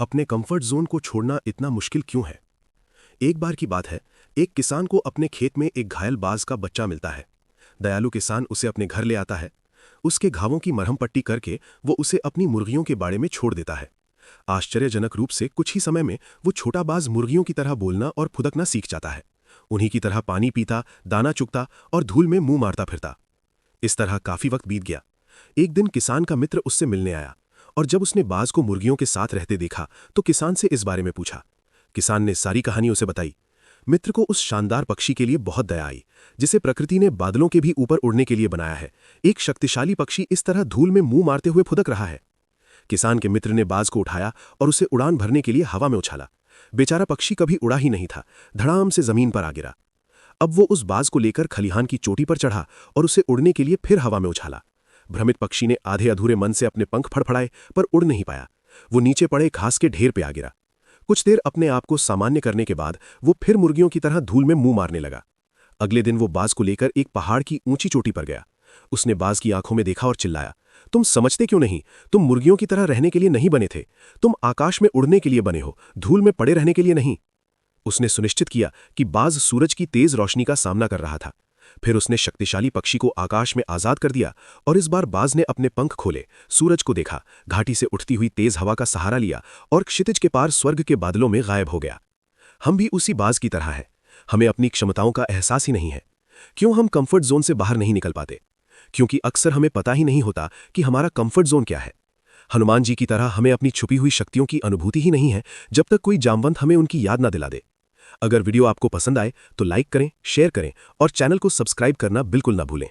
अपने comfort zone को छोड़ना इतना मुश्किल क्यों है? एक बार की बात है, एक किसान को अपने खेत में एक घायल बाज का बच्चा मिलता है। दयालु किसान उसे अपने घर ले आता है। उसके घावों की मरहम पट्टी करके वो उसे अपनी मुर्गियों के बाड़े में छोड़ देता है। आश्चर्यजनक रूप से कुछ ही समय में वो छोटा बाज मुर्गियों की तरह बोलना और फुदकना सीख जाता है। उन्हीं की तरह पानी पीता, दाना चुगता और धूल में मुंह मारता फिरता। इस तरह काफी वक्त बीत गया। एक दिन किसान का मित्र उससे मिलने आया और जब उसने बाज को मुर्गियों के साथ रहते देखा तो किसान से इस बारे में पूछा। किसान ने सारी कहानी उसे बताई। मित्र को उस शानदार पक्षी के लिए बहुत दया आई, जिसे प्रकृति ने बादलों के भी ऊपर उड़ने के लिए बनाया है। एक शक्तिशाली पक्षी इस तरह धूल में मुंह मारते हुए फुदक रहा है। किसान के मित्र ने बाज को उठाया और उसे उड़ान भरने के लिए हवा में उछाला। बेचारा पक्षी कभी उड़ा ही नहीं था, धड़ाम से जमीन पर आ गिरा। अब वो उस बाज को लेकर खलिहान की चोटी पर चढ़ा और उसे उड़ने के लिए फिर हवा में उछाला। भ्रमित पक्षी ने आधे अधूरे मन से अपने पंख फड़फड़ाए पर उड़ नहीं पाया। वो नीचे पड़े घास के ढेर पे आ गिरा। कुछ देर अपने आप को सामान्य करने के बाद वो फिर मुर्गियों की तरह धूल में मुंह मारने लगा। अगले दिन वो बाज को लेकर एक पहाड़ की ऊंची चोटी पर गया। उसने बाज की आंखों में देखा और चिल्लाया, तुम समझते क्यों नहीं? तुम मुर्गियों की तरह रहने के लिए नहीं बने थे। तुम आकाश में उड़ने के लिए बने हो, धूल में पड़े रहने के लिए नहीं। उसने सुनिश्चित किया कि बाज सूरज की तेज रोशनी का सामना कर रहा था। फिर उसने शक्तिशाली पक्षी को आकाश में आजाद कर दिया और इस बार बाज ने अपने पंख खोले, सूरज को देखा, घाटी से उठती हुई तेज हवा का सहारा लिया और क्षितिज के पार स्वर्ग के बादलों में गायब हो गया। हम भी उसी बाज की तरह हैं। हमें अपनी क्षमताओं का एहसास ही नहीं है। क्यों हम कंफर्ट जोन से बाहर नहीं निकल पाते? क्योंकि अक्सर हमें पता ही नहीं होता कि हमारा कंफर्ट जोन क्या है। हनुमान जी की तरह हमें अपनी छुपी हुई शक्तियों की अनुभूति ही नहीं है जब तक कोई जामवंत हमें उनकी याद ना दिला दे। अगर वीडियो आपको पसंद आए तो लाइक करें, शेयर करें और चैनल को सब्सक्राइब करना बिल्कुल ना भूलें।